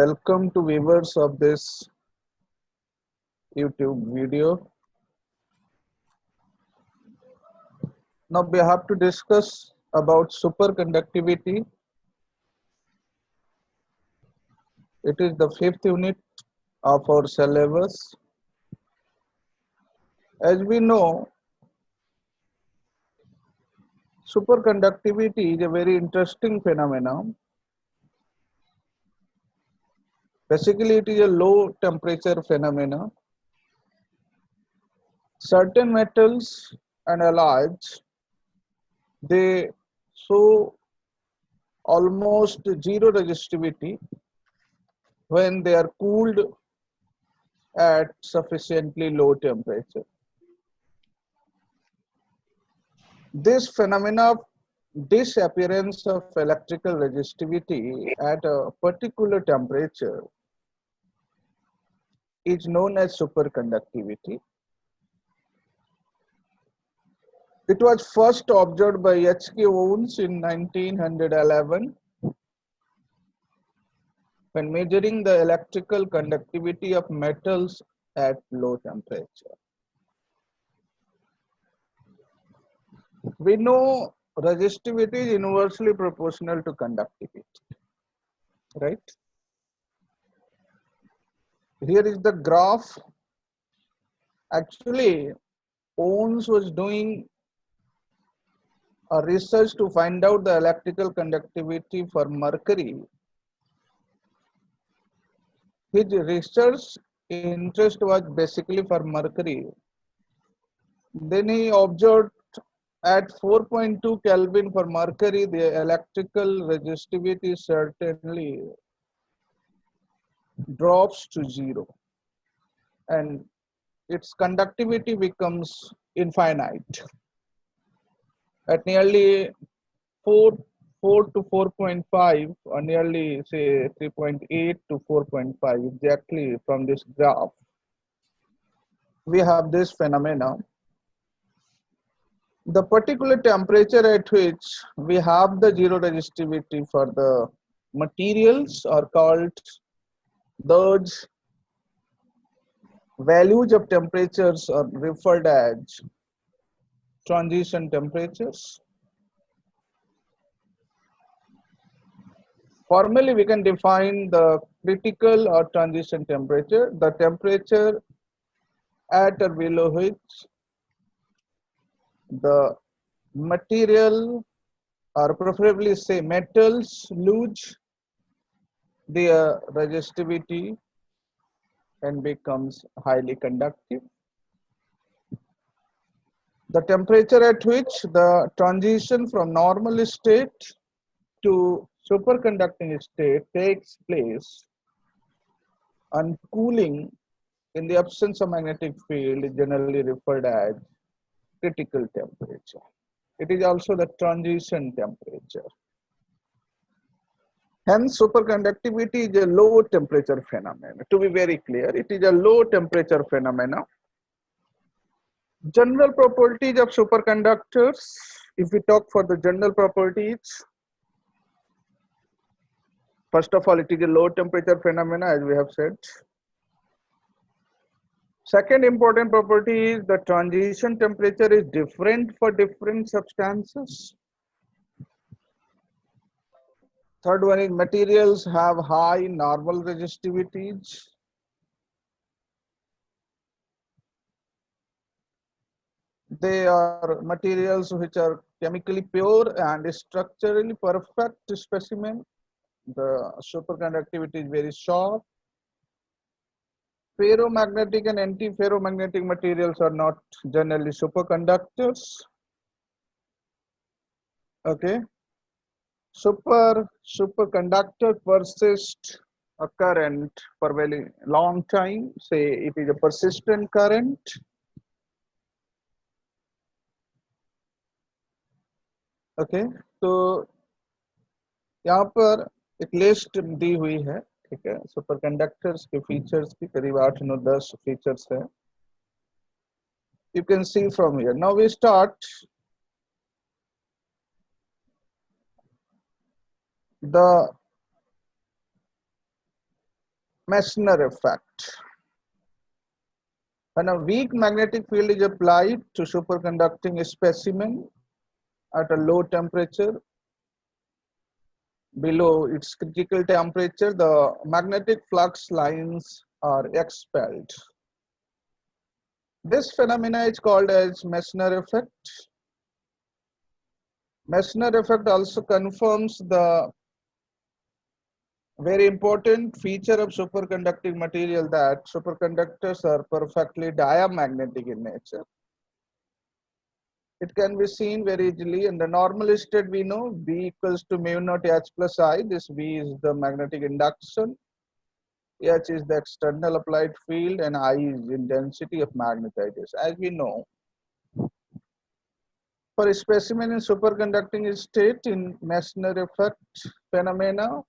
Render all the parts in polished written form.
welcome to viewers of this YouTube video. Now we have to discuss about superconductivity. It is the fifth unit of our syllabus. As we know, superconductivity is a very interesting phenomenon. Basically, it is a low temperature phenomena. Certain metals and alloys, they show almost zero resistivity when they are cooled at sufficiently low temperature. This phenomena of disappearance of electrical resistivity at a particular temperature is known as superconductivity. It was first observed by H.K. Owens in 1911 when measuring the electrical conductivity of metals at low temperature. We know resistivity is inversely proportional to conductivity, right? Here is the graph. Actually, Owens was doing a research to find out the electrical conductivity for mercury. His research interest was basically for mercury. Then he observed at 4.2 Kelvin for mercury, the electrical resistivity certainly drops to zero and its conductivity becomes infinite. At nearly 4 to 4.5 or nearly say 3.8 to 4.5 exactly from this graph, we have this phenomena. The particular temperature at which we have the zero resistivity for the materials are called, those values of temperatures are referred as transition temperatures. Formally, we can define the critical or transition temperature, the temperature at or below which the material, or preferably say metals, lose their resistivity and becomes highly conductive. The temperature at which the transition from normal state to superconducting state takes place and cooling in the absence of magnetic field is generally referred as critical temperature. It is also the transition temperature. Hence, superconductivity is a low temperature phenomenon. To be very clear, it is a low temperature phenomenon. General properties of superconductors, if we talk for the general properties, first of all, it is a low temperature phenomena, as we have said. Second important property is the transition temperature is different for different substances. Third one is materials have high normal resistivities. They are materials which are chemically pure and structurally perfect specimen. The superconductivity is very short. Ferromagnetic and anti-ferromagnetic materials are not generally superconductors. Okay. Superconductor persists a current for very long time. Say it is a persistent current. Okay तो यहाँ पर एक list दी हुई है, ठीक है, super conductors के features की करीब 8-9-10 फीचर्स है. You can see from here. Now we start the Messner effect. When a weak magnetic field is applied to superconducting specimen at a low temperature, below its critical temperature, the magnetic flux lines are expelled. This phenomena is called as Messner effect. Messner effect also confirms the very important feature of superconducting material, that superconductors are perfectly diamagnetic in nature. It can be seen very easily. In the normal state, we know B equals to mu naught H plus I. This B is the magnetic induction, H is the external applied field, and I is intensity of magnetization. As we know, for a specimen in superconducting state in Messner effect phenomena,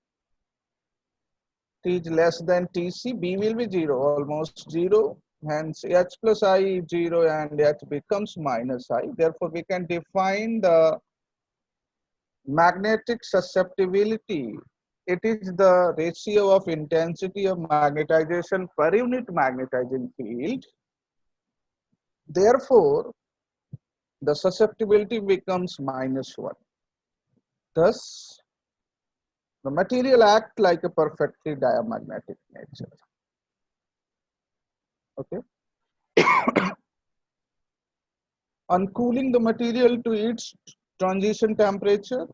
T is less than Tc, B will be 0, almost 0. Hence, H plus I is 0 and H becomes minus I. Therefore, we can define the magnetic susceptibility. It is the ratio of intensity of magnetization per unit magnetizing field. Therefore, the susceptibility becomes -1. Thus, the material acts like a perfectly diamagnetic nature. Okay. On cooling the material to its transition temperature,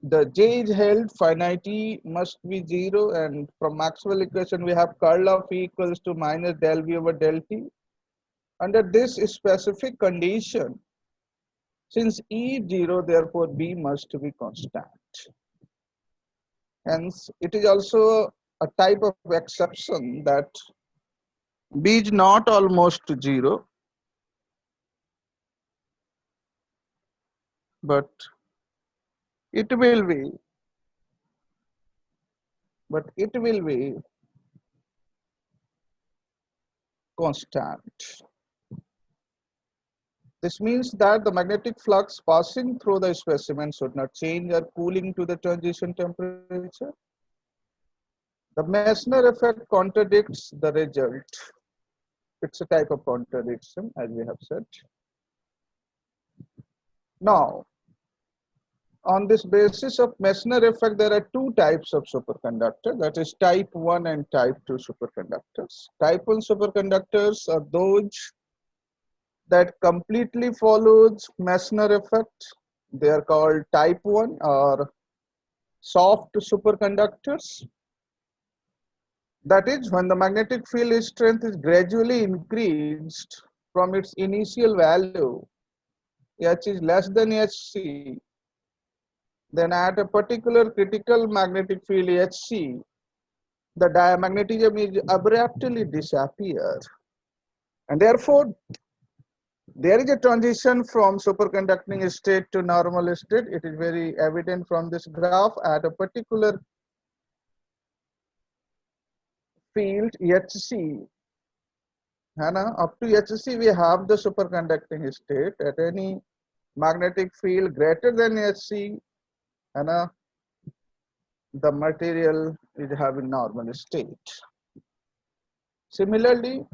the J is held, finity must be 0, and from Maxwell equation we have curl of E equals to minus del V over del T. Under this specific condition, since E is 0, therefore B must be constant. Hence, it is also a type of exception that B is not almost 0, but it will be, constant. This means that the magnetic flux passing through the specimen should not change or cooling to the transition temperature. The Messner effect contradicts the result. It's a type of contradiction, as we have said. Now, on this basis of Messner effect, there are two types of superconductor, that is type 1 and type 2 superconductors. Type 1 superconductors are those that completely follows Messner effect. They are called type 1 or soft superconductors. That is, when the magnetic field strength is gradually increased from its initial value, H is less than Hc, then at a particular critical magnetic field Hc, the diamagnetism is abruptly disappear. And therefore, there is a transition from superconducting state to normal state. It is very evident from this graph. At a particular field Hc, up to Hc we have the superconducting state. At any magnetic field greater than Hc, the material is having normal state. Similarly,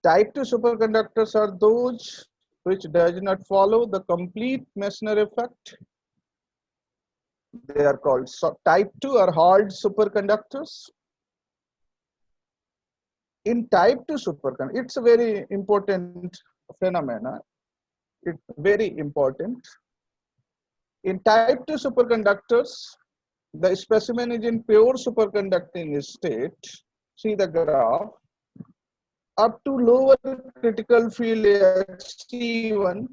type 2 superconductors are those which does not follow the complete Messner effect. They are called type 2 or hard superconductors. In type 2 superconductor, it's a very important phenomena. It's very important. In type 2 superconductors, the specimen is in pure superconducting state. See the graph. Up to lower critical field Hc1,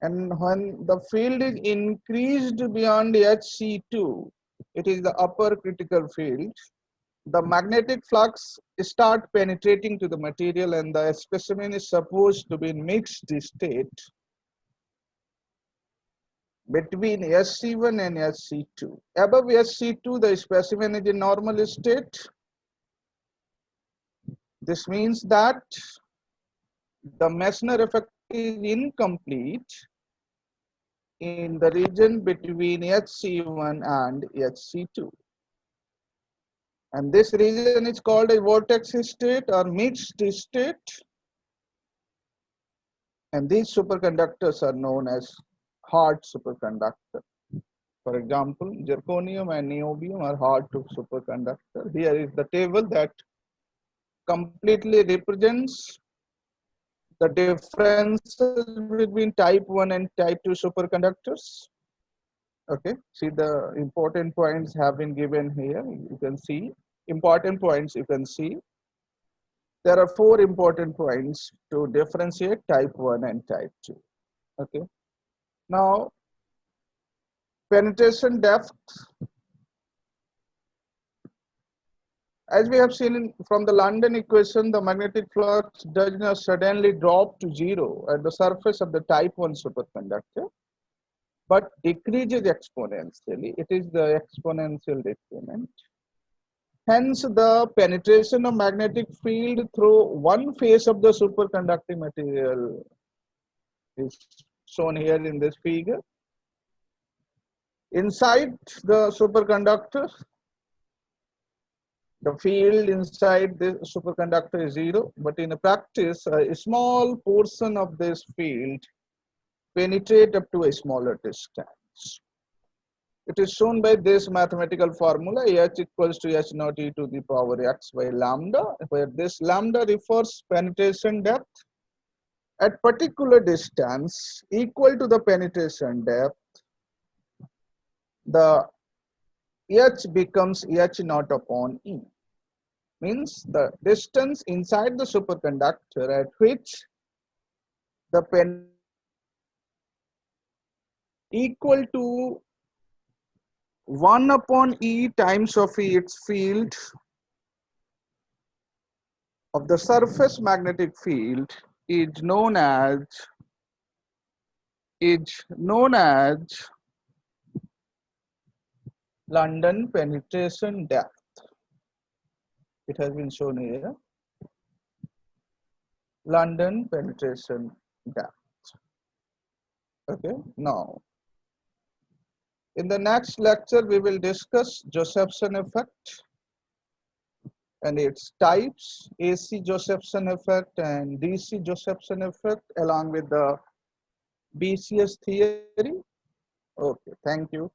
and when the field is increased beyond Hc2, it is the upper critical field, the magnetic flux start penetrating to the material and the specimen is supposed to be in mixed state between Hc1 and Hc2. Above Hc2, the specimen is in normal state. This means that the Messner effect is incomplete in the region between HC1 and HC2. And this region is called a vortex state or mixed state. And these superconductors are known as hard superconductor. For example, zirconium and niobium are hard to superconductor. Here is the table that completely represents the differences between type 1 and type 2 superconductors. Okay, see the important points have been given here. You can see important points you can see. There are 4 important points to differentiate type 1 and type 2. Okay, now penetration depth. As we have seen from the London equation, the magnetic flux does not suddenly drop to 0 at the surface of the type 1 superconductor, but decreases exponentially. It is the exponential decrement. Hence, the penetration of magnetic field through one phase of the superconducting material is shown here in this figure. Inside the superconductor, the field inside the superconductor is 0, but in practice, a small portion of this field penetrate up to a smaller distance. It is shown by this mathematical formula, H equals to H naught e to the power x by lambda, where this lambda refers penetration depth at particular distance equal to the penetration depth. The H becomes H naught upon E. Means the distance inside the superconductor at which the pen equal to 1 upon E times of its field of the surface magnetic field is known as London penetration depth. It has been shown here. London penetration depth. Okay, now in the next lecture we will discuss Josephson effect and its types, AC Josephson effect and DC Josephson effect, along with the BCS theory. Okay, thank you.